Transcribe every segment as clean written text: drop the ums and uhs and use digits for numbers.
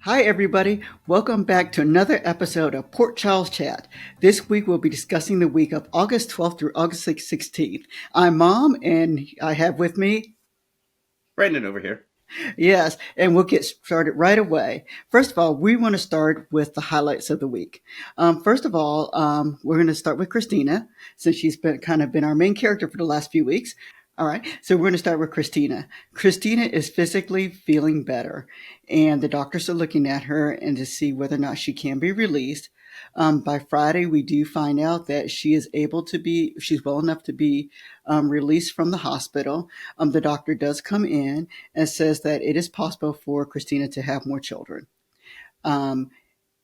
Hi, everybody. Welcome back to another episode of Port Charles Chat. This week, we'll be discussing the week of August 12th through August 16th. I'm Mom, and I have with me, Brandon over here. yes, and we'll get started right away. First of all, we want to start with the highlights of the week. First of all, we're going to start with Kristina, since she's been our main character for the last few weeks. All right, so we're going to start with Kristina. Kristina is physically feeling better, and the doctors are looking at her and to see whether or not she can be released. By Friday, we do find out that she's well enough to be released from the hospital. The doctor does come in and says that it is possible for Kristina to have more children. Um,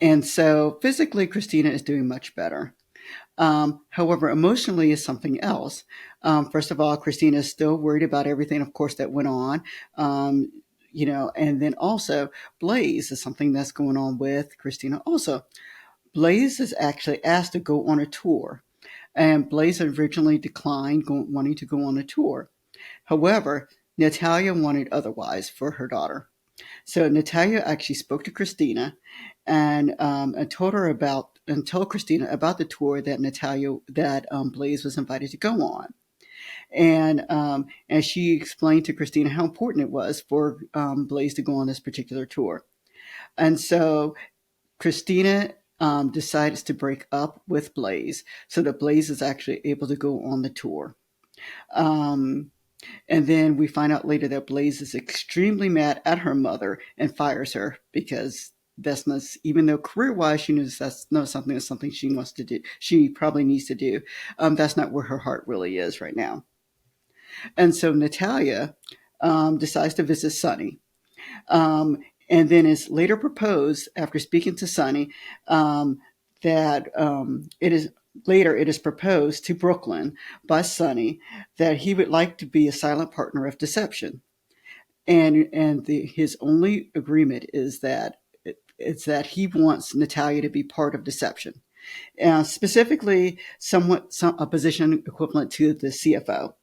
and so physically, Kristina is doing much better. However, emotionally is something else. First of all, Kristina is still worried about everything, of course, that went on. And then also Blaze is something that's going on with Kristina also. Blaze is actually asked to go on a tour, and Blaze originally declined wanting to go on a tour. However, Natalia wanted otherwise for her daughter. So Natalia actually spoke to Kristina and told Kristina about the tour that Blaze was invited to go on. And she explained to Kristina how important it was for Blaze to go on this particular tour. And so Kristina decides to break up with Blaze so that Blaze is actually able to go on the tour. Um, and then we find out later that Blaze is extremely mad at her mother and fires her because that's not, even though career-wise she knows that's something she wants to do, she probably needs to do. That's not where her heart really is right now. And so Natalia decides to visit Sunny. Um, and then is later proposed after speaking to Sunny that it is proposed to Brooklyn by Sunny that he would like to be a silent partner of deception, and his only agreement is that it's that he wants Natalia to be part of deception, specifically a position equivalent to the CFO.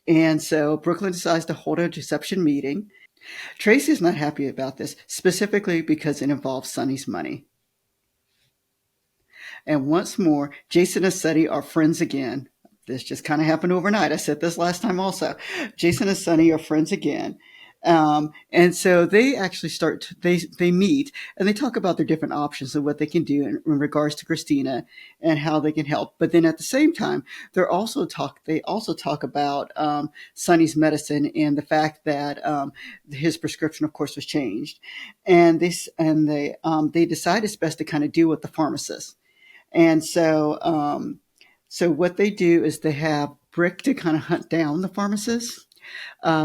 And so Brooklyn decides to hold a deception meeting. Tracy is not happy about this, specifically because it involves Sunny's money. And once more, Jason and Sunny are friends again. This just kind of happened overnight. I said this last time also. Jason and Sunny are friends again. And so they actually they meet and they talk about their different options and what they can do in regards to Kristina and how they can help. But then at the same time, they also talk about Sunny's medicine and the fact that his prescription, of course, was changed. They decide it's best to kind of deal with the pharmacist. And so what they do is they have Brick to kind of hunt down the pharmacist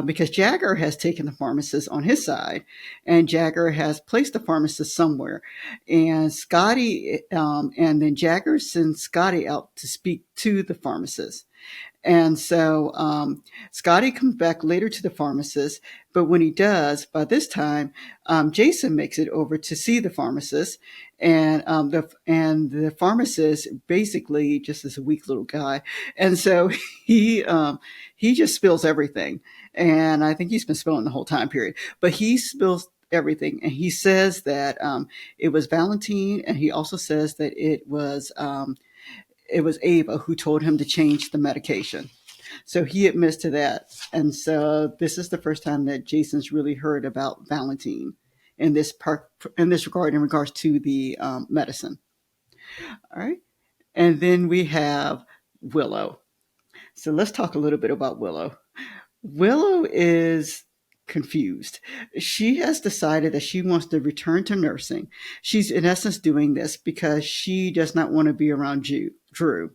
because Jagger has taken the pharmacist on his side, and Jagger has placed the pharmacist somewhere. And then Jagger sends Scotty out to speak to the pharmacist. And so Scotty comes back later to the pharmacist, but when he does, by this time, Jason makes it over to see the pharmacist, and the pharmacist basically just is a weak little guy, and so he just spills everything, and I think he's been spilling the whole time period, but he spills everything, and he says that it was Valentine, and he also says that it was Ava who told him to change the medication. So he admits to that. And so this is the first time that Jason's really heard about Valentine in this regard, in regards to the medicine. All right. And then we have Willow. So let's talk a little bit about Willow. Willow is confused. She has decided that she wants to return to nursing. She's in essence doing this because she does not want to be around Drew.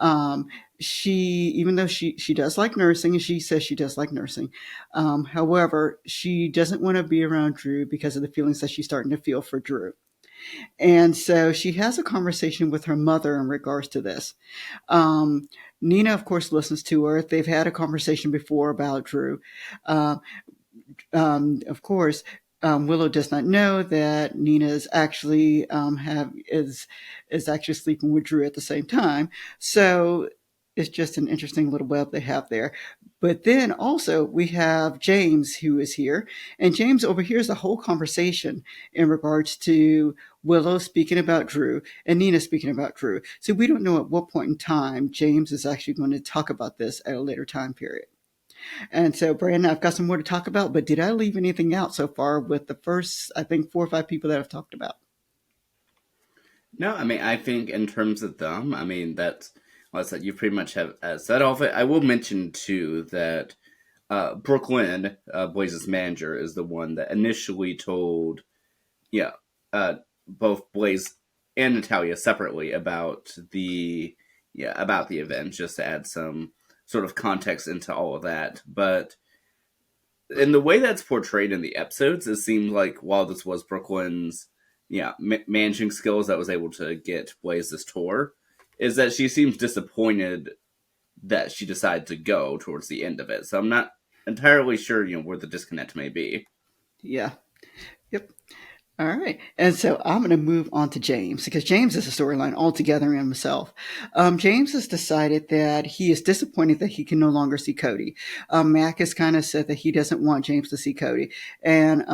Even though she does like nursing, and she says she does like nursing, however, she doesn't want to be around Drew because of the feelings that she's starting to feel for Drew. And so she has a conversation with her mother in regards to this. Um, Nina, of course, listens to her. They've had a conversation before about Drew. Uh, of course, Willow does not know that Nina is actually sleeping with Drew at the same time. So It's just an interesting little web they have there. But then also we have James who is here, and James overhears the whole conversation in regards to Willow speaking about Drew and Nina speaking about Drew. So we don't know at what point in time James is actually going to talk about this at a later time period. And so, Brandon, I've got some more to talk about, but did I leave anything out so far with the first, I think, 4 or 5 people that I've talked about? No, I mean, I think in terms of them, I mean, that's, well, I said, you pretty much have said all of it. I will mention, too, that Brooklyn, Blaze's manager, is the one that initially told, yeah, uh, both Blaze and Natalia separately about the event, just to add some sort of context into all of that. But in the way that's portrayed in the episodes, it seems like while this was Brooklyn's managing skills that was able to get Blaze this tour, is that she seems disappointed that she decided to go towards the end of it. So I'm not entirely sure where the disconnect may be. Yeah. Yep. All right. And so I'm going to move on to James because James is a storyline altogether in himself. James has decided that he is disappointed that he can no longer see Cody. Mac has kind of said that he doesn't want James to see Cody. And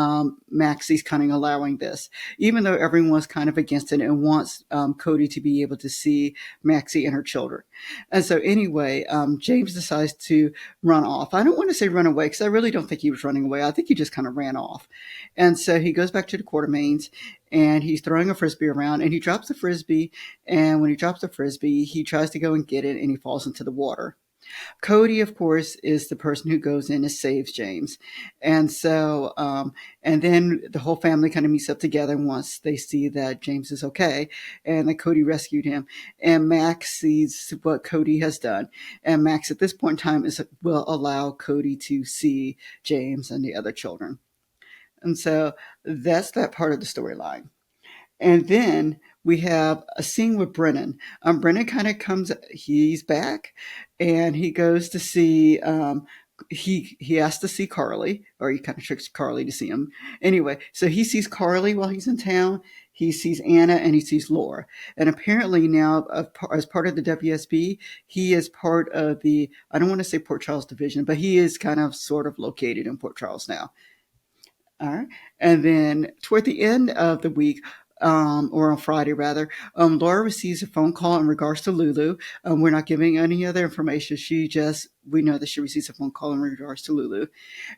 Maxie's kind of allowing this, even though everyone's kind of against it and wants Cody to be able to see Maxie and her children. And so, anyway, James decides to run off. I don't want to say run away because I really don't think he was running away. I think he just kind of ran off. And so he goes back to the Quartermains and he's throwing a frisbee around and he drops the frisbee. And when he drops the frisbee, he tries to go and get it and he falls into the water. Cody, of course, is the person who goes in and saves James. And so, and then the whole family kind of meets up together once they see that James is okay and that Cody rescued him. And Max sees what Cody has done. And Max, at this point in time, will allow Cody to see James and the other children. And so that's that part of the storyline. And then we have a scene with Brennan. Brennan kind of comes, he's back and he goes to see, he has to see Carly, or he kind of tricks Carly to see him. Anyway, so he sees Carly while he's in town. He sees Anna and he sees Laura. And apparently now, as part of the WSB, he is part of the, I don't want to say Port Charles Division, but he is kind of sort of located in Port Charles now. All right. And then toward the end of the week, or on Friday rather, Laura receives a phone call in regards to Lulu. We're not giving any other information. We know that she receives a phone call in regards to Lulu.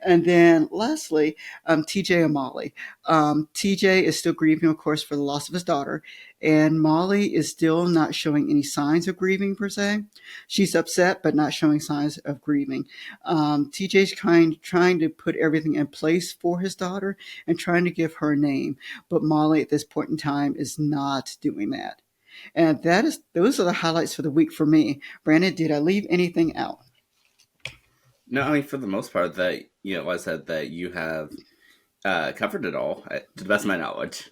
And then lastly, TJ and Molly. TJ is still grieving, of course, for the loss of his daughter. And Molly is still not showing any signs of grieving per se. She's upset, but not showing signs of grieving. TJ's trying to put everything in place for his daughter and trying to give her a name. But Molly at this point in time is not doing that. And those are the highlights for the week for me. Brandon, did I leave anything out? No, I mean, for the most part, that, like I said, that you have covered it all to the best of my knowledge.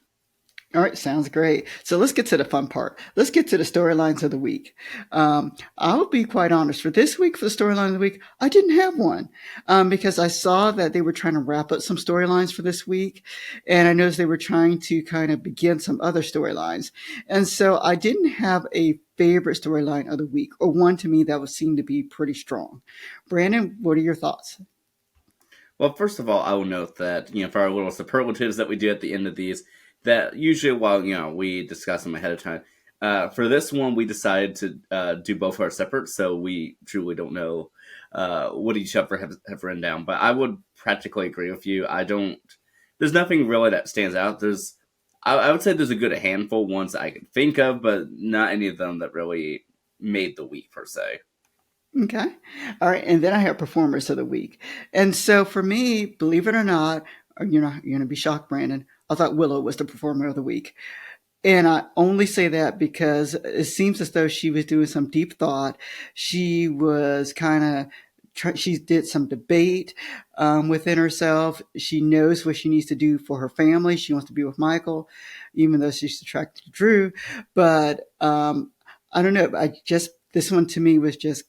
All right, sounds great. So let's get to the fun part. Let's get to the storylines of the week. I'll be quite honest. For this week, for the storyline of the week, I didn't have one because I saw that they were trying to wrap up some storylines for this week, and I noticed they were trying to kind of begin some other storylines. And so I didn't have a favorite storyline of the week or one to me that would seem to be pretty strong. Brandon, what are your thoughts? Well, first of all, I will note that, for our little superlatives that we do at the end of these, that usually while, we discuss them ahead of time, for this one, we decided to do both our separate, so we truly don't know what each other have written down. But I would practically agree with you. There's nothing really that stands out. I would say there's a good handful ones I could think of, but not any of them that really made the week per se. Okay. All right. And then I have performers of the week. And so for me, believe it or not, you're going to be shocked, Brandon. I thought Willow was the performer of the week. And I only say that because it seems as though she was doing some deep thought. She was kind of, she did some debate within herself. She knows what she needs to do for her family. She wants to be with Michael, even though she's attracted to Drew. But I don't know. This one to me was just,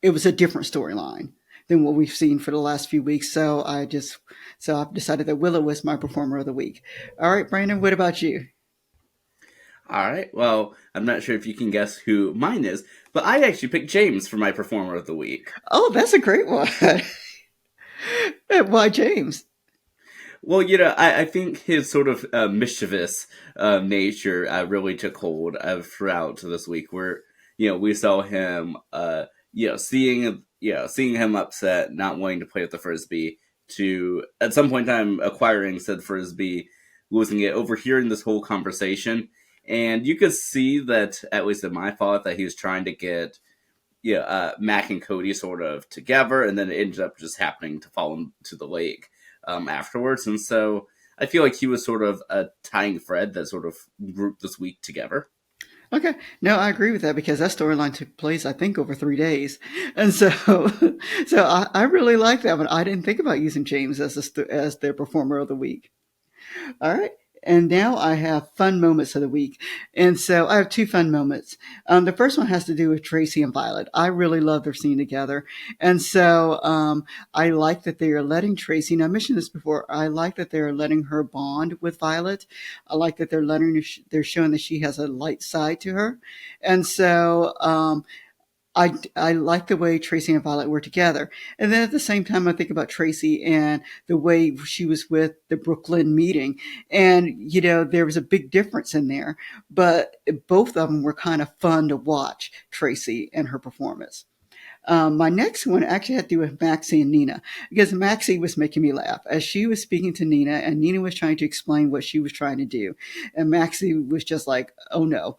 it was a different storyline than what we've seen for the last few weeks. So I've decided that Willow was my performer of the week. All right, Brandon, what about you? All right. Well, I'm not sure if you can guess who mine is, but I actually picked James for my performer of the week. Oh, that's a great one. Why, James? Well, I think his sort of mischievous nature really took hold throughout this week, where we saw him, seeing him upset, not wanting to play with the frisbee, to at some point in time acquiring said frisbee, losing it, overhearing this whole conversation, and you could see that, at least in my thought, that he was trying to get Mac and Cody sort of together, and then it ended up just happening to fall into the lake afterwards. And so I feel like he was sort of a tying thread that sort of grouped this week together. Okay, no, I agree with that because that storyline took place, I think, over 3 days, and so, so I really like that one. I didn't think about using James as as their performer of the week. All right. And now I have fun moments of the week. And so I have two fun moments. The first one has to do with Tracy and Violet. I really love their scene together. And so I like that they are letting Tracy, and I mentioned this before, I like that they're letting her bond with Violet. I like that they're showing that she has a light side to her. And so I like the way Tracy and Violet were together. And then at the same time, I think about Tracy and the way she was with the Brooklyn meeting. And, there was a big difference in there, but both of them were kind of fun to watch, Tracy and her performance. My next one actually had to do with Maxie and Nina because Maxie was making me laugh as she was speaking to Nina and Nina was trying to explain what she was trying to do. And Maxie was just like, oh no.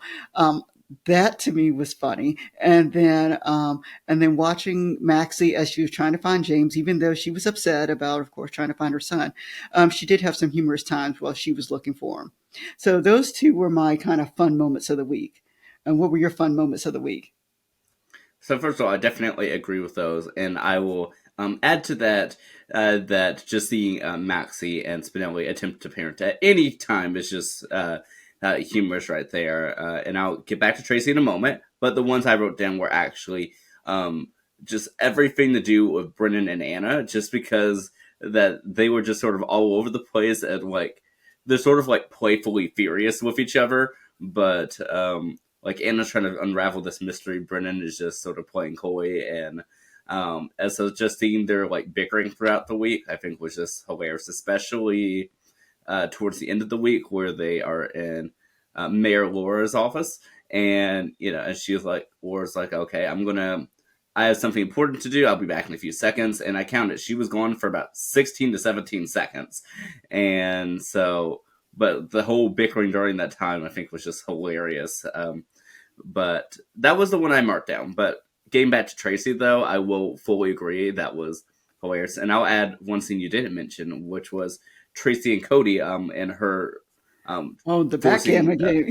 That to me was funny. And then watching Maxie as she was trying to find James, even though she was upset about, of course, trying to find her son, she did have some humorous times while she was looking for him. So those two were my kind of fun moments of the week. And what were your fun moments of the week? So first of all, I definitely agree with those, and I will add to that that just seeing Maxie and Spinelli attempt to parent at any time is just humorous right there. And I'll get back to Tracy in a moment, but the ones I wrote down were actually just everything to do with Brennan and Anna, just because that they were just sort of all over the place and like they're sort of like playfully furious with each other, but like Anna's trying to unravel this mystery. Brennan is just sort of playing coy, and as so just seeing their like bickering throughout the week, I think was just hilarious, especially towards the end of the week where they are in Mayor Laura's office, and and she was like, Laura's like, okay, I have something important to do. I'll be back in a few seconds, and I counted. She was gone for about 16 to 17 seconds, and so. But the whole bickering during that time, I think, was just hilarious. But that was the one I marked down. But getting back to Tracy, though, I will fully agree that was hilarious. And I'll add one scene you didn't mention, which was Tracy and Cody, and her Oh, the forcing, backgammon game.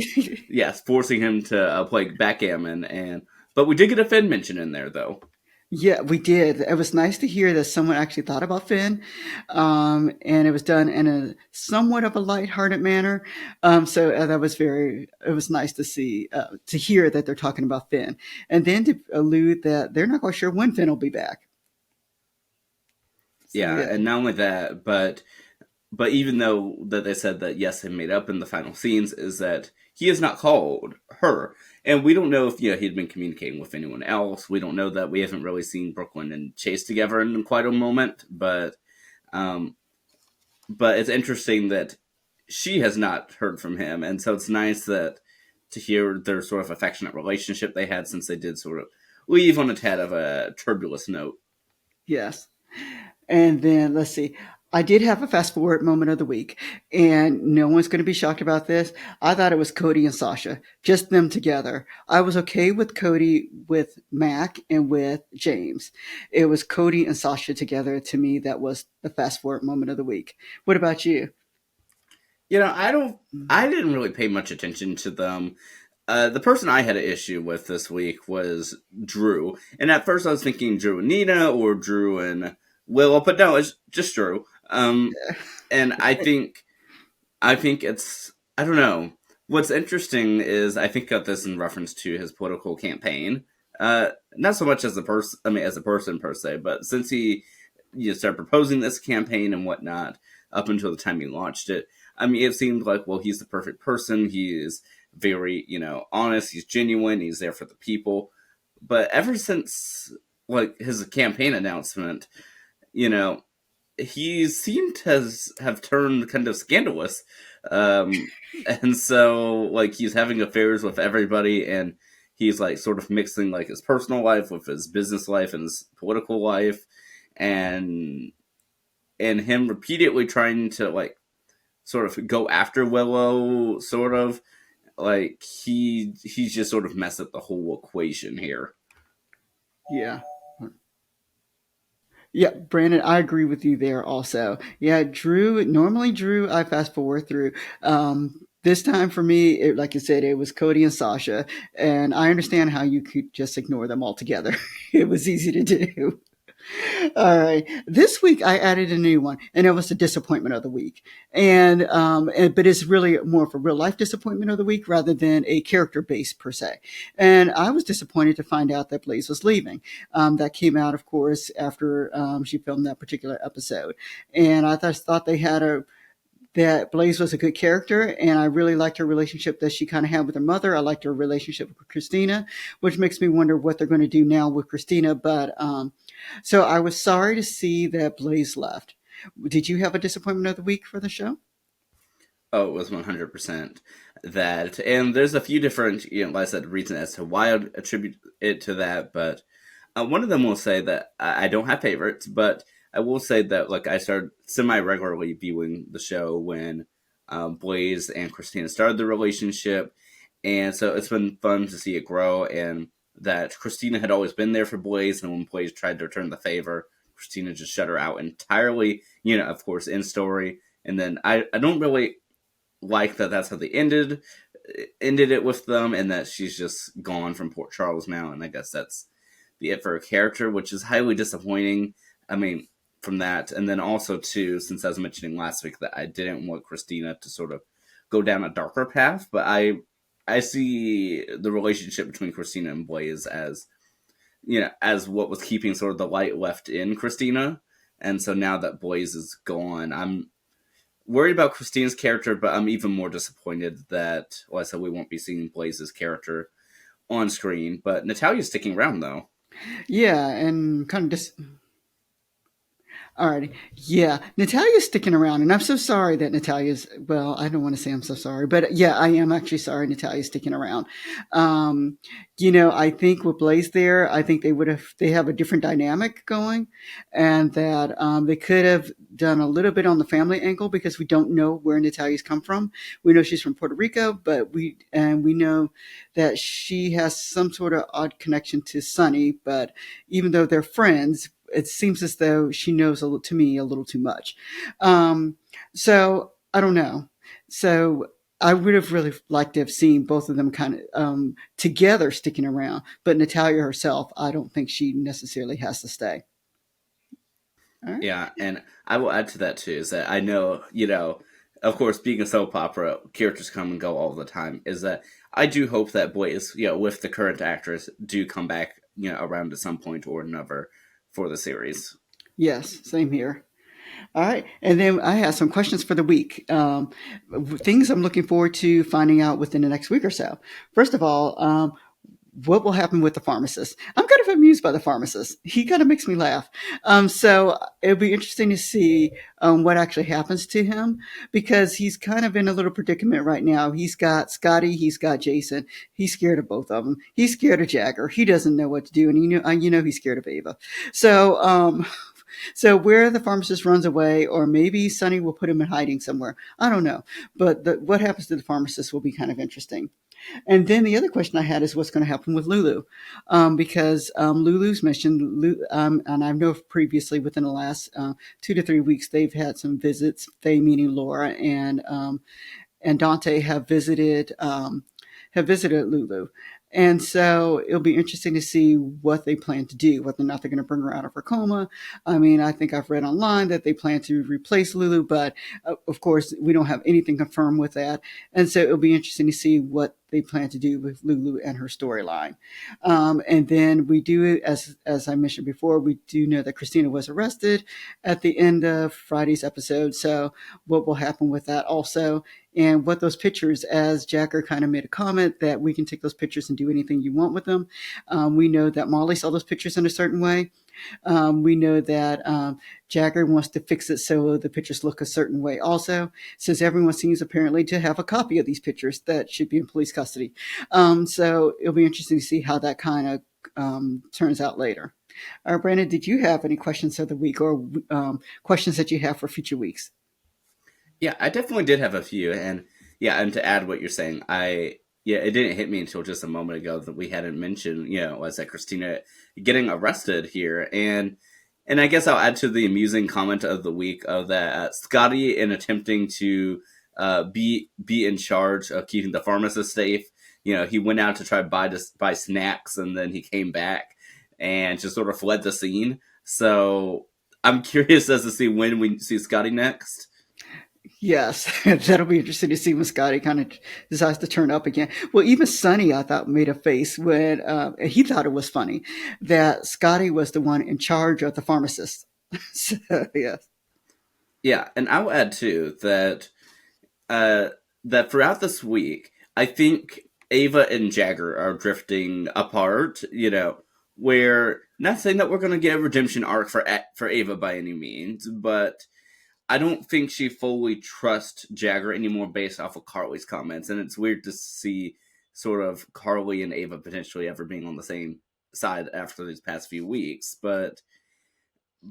yes, forcing him to play backgammon. But we did get a Finn mention in there, though. Yeah, we did. It was nice to hear that someone actually thought about Finn, and it was done in a somewhat of a lighthearted manner. So that was it was nice to see, to hear that they're talking about Finn, and then to allude that they're not quite sure when Finn will be back. So Yeah, yeah, and not only that, but even though that they said that yes, they made up in the final scenes, is that he has not called her, and we don't know if he'd been communicating with anyone else. We don't know that. We haven't really seen Brooklyn and Chase together in quite a moment, um, but it's interesting that she has not heard from him, and so it's nice that to hear their sort of affectionate relationship they had since they did sort of leave on a tad of a turbulent note. yes. And then let's see. I did have a fast forward moment of the week, and no one's going to be shocked about this. I thought it was Cody and Sasha, just them together. I was okay with Cody with Mac and with James. It was Cody and Sasha together to me that was the fast forward moment of the week. What about you? I didn't really pay much attention to them. The person I had an issue with this week was Drew, and at first I was thinking Drew and Nina or Drew and Willow, but no, it's just Drew. And I think it's I don't know. What's interesting is I think got this in reference to his political campaign. Not so much as a person, I mean, as a person per se, but since he started proposing this campaign and whatnot, up until the time he launched it, I mean, it seemed like, well, he's the perfect person. He is very, honest. He's genuine. He's there for the people. But ever since like his campaign announcement, you know, he seemed to have turned kind of scandalous. Um, and so like he's having affairs with everybody, and he's like sort of mixing like his personal life with his business life and his political life, and him repeatedly trying to like sort of go after Willow, sort of like he's just sort of messed up the whole equation here. Yeah. Yeah, Brandon, I agree with you there also. Yeah, normally Drew, I fast forward through. This time for me, like you said, it was Cody and Sasha. And I understand how you could just ignore them altogether. It was easy to do. All right. This week I added a new one, and it was the disappointment of the week. But it's really more of a real life disappointment of the week rather than a character base per se. And I was disappointed to find out that Blaze was leaving. That came out, of course, after she filmed that particular episode. And I thought they had that Blaze was a good character, and I really liked her relationship that she kind of had with her mother. I liked her relationship with Kristina, which makes me wonder what they're going to do now with Kristina. So I was sorry to see that Blaze left. Did you have a disappointment of the week for the show? Oh, it was 100% that. And there's a few different, like I said, reasons as to why I'd attribute it to that. But one of them will say that I don't have favorites, but I will say that like I started semi regularly viewing the show when Blaze and Christina started the relationship. And so it's been fun to see it grow, and that Christina had always been there for Blaze. And when Blaze tried to return the favor, Christina just shut her out entirely, of course, in story. And then I don't really like that that's how they ended it with them, and that she's just gone from Port Charles now, and I guess that's the it for her character, which is highly disappointing. I mean, from that, and then also too, since I was mentioning last week that I didn't want Christina to sort of go down a darker path, but I see the relationship between Christina and Blaze as as what was keeping sort of the light left in Christina, and so now that Blaze is gone, I'm worried about Christina's character, but I'm even more disappointed that, well, I said we won't be seeing Blaze's character on screen. But Natalia's sticking around, though. Yeah, and kind of Alrighty. Yeah, Natalia's sticking around, and I'm so sorry that Natalia's. Well, I don't want to say I'm so sorry, but yeah, I am actually sorry Natalia's sticking around. Um, I think with Blaze there, I think they have a different dynamic going, and that they could have done a little bit on the family angle because we don't know where Natalia's come from. We know she's from Puerto Rico, but we know that she has some sort of odd connection to Sunny. But even though they're friends, it seems as though she knows to me a little too much. Um, so I don't know. So I would have really liked to have seen both of them kind of together sticking around. But Natalia herself, I don't think she necessarily has to stay. All right. Yeah, and I will add to that too is that I know, of course, being a soap opera, characters come and go all the time. Is that I do hope that Blaze, with the current actress, do come back, around at some point or another for the series. Yes, same here. All right. And then I have some questions for the week. Things I'm looking forward to finding out within the next week or so. First of all, what will happen with the pharmacist? I'm kind of amused by the pharmacist. He kind of makes me laugh. So it'll be interesting to see what actually happens to him because he's kind of in a little predicament right now. He's got Scotty, he's got Jason. He's scared of both of them. He's scared of Jagger. He doesn't know what to do, and he's scared of Ava. So so where the pharmacist runs away, or maybe Sonny will put him in hiding somewhere. I don't know. But what happens to the pharmacist will be kind of interesting. And then the other question I had is what's going to happen with Lulu, because Lulu's mission, and I know previously within the last 2 to 3 weeks they've had some visits. They meaning Laura and Dante have visited Lulu. And so it'll be interesting to see what they plan to do, whether or not they're going to bring her out of her coma. I mean, I think I've read online that they plan to replace Lulu, but of course, we don't have anything confirmed with that. And so it'll be interesting to see what they plan to do with Lulu and her storyline. And then we do, as I mentioned before, we do know that Kristina was arrested at the end of Friday's episode. So what will happen with that also? And what those pictures, as Jacker kind of made a comment that we can take those pictures and do anything you want with them. We know that Molly saw those pictures in a certain way. We know that Jagger wants to fix it so the pictures look a certain way also, since everyone seems apparently to have a copy of these pictures that should be in police custody. So it'll be interesting to see how that kind of turns out later. Brandon, did you have any questions of the week or questions that you have for future weeks? Yeah, I definitely did have a few, and yeah, and to add what you're saying, it didn't hit me until just a moment ago that we hadn't mentioned, was that Kristina getting arrested here, and I guess I'll add to the amusing comment of the week of that Scotty, in attempting to be in charge of keeping the pharmacist safe, he went out to try to buy snacks, and then he came back and just sort of fled the scene. So I'm curious as to see when we see Scotty next. Yes, that'll be interesting to see when Scotty kind of decides to turn up again. Well, even Sonny, I thought, made a face when he thought it was funny that Scotty was the one in charge of the pharmacist. So, yes. Yeah, and I'll add too that throughout this week, I think Ava and Jagger are drifting apart. Where, not saying that we're going to get a redemption arc for Ava by any means, but I don't think she fully trusts Jagger anymore based off of Carly's comments, and it's weird to see sort of Carly and Ava potentially ever being on the same side after these past few weeks. But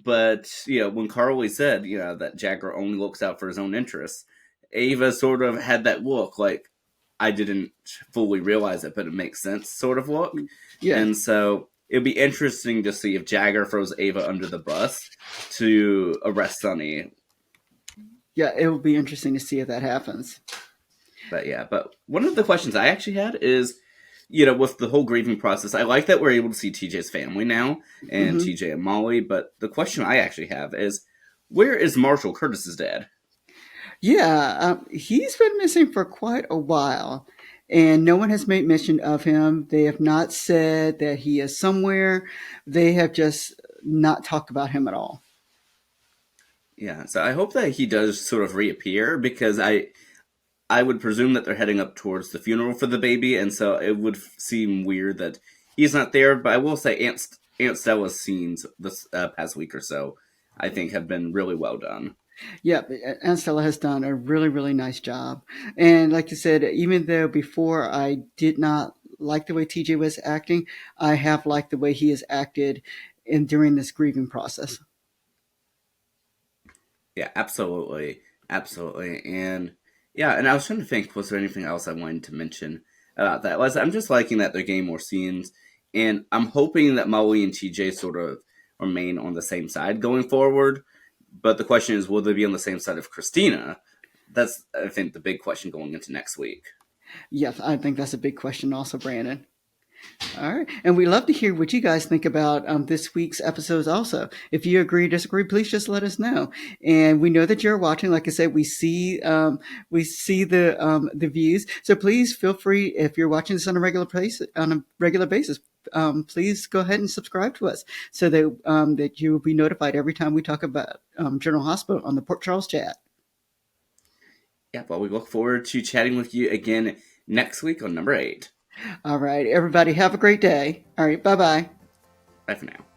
when Carly said that Jagger only looks out for his own interests, Ava sort of had that look like, I didn't fully realize it, but it makes sense sort of look. Yeah. And so it'd be interesting to see if Jagger throws Ava under the bus to arrest Sonny. Yeah, it will be interesting to see if that happens. But one of the questions I actually had is, with the whole grieving process, I like that we're able to see TJ's family now and TJ and Molly. But the question I actually have is, where is Marshall, Curtis's dad? Yeah, he's been missing for quite a while, and no one has made mention of him. They have not said that he is somewhere. They have just not talked about him at all. Yeah, so I hope that he does sort of reappear, because I would presume that they're heading up towards the funeral for the baby, and so it would seem weird that he's not there. But I will say Aunt Stella's scenes this past week or so, I think, have been really well done. Yeah, Aunt Stella has done a really, really nice job. And like you said, even though before I did not like the way TJ was acting, I have liked the way he has acted during this grieving process. Yeah, absolutely, absolutely, and yeah, and I was trying to think, was there anything else I wanted to mention about that? I'm just liking that they're getting more scenes, and I'm hoping that Molly and TJ sort of remain on the same side going forward. But the question is, will they be on the same side of Kristina? That's, I think, the big question going into next week. Yes, I think that's a big question also, Brandon. All right. And we love to hear what you guys think about this week's episodes also. If you agree, disagree, please just let us know. And we know that you're watching. Like I said, we see the views. So please feel free, if you're watching this on a regular basis, please go ahead and subscribe to us so that you will be notified every time we talk about General Hospital on the Port Charles chat. Yeah, well, we look forward to chatting with you again next week on number 8. All right, everybody, have a great day. All right, bye-bye. Bye for now.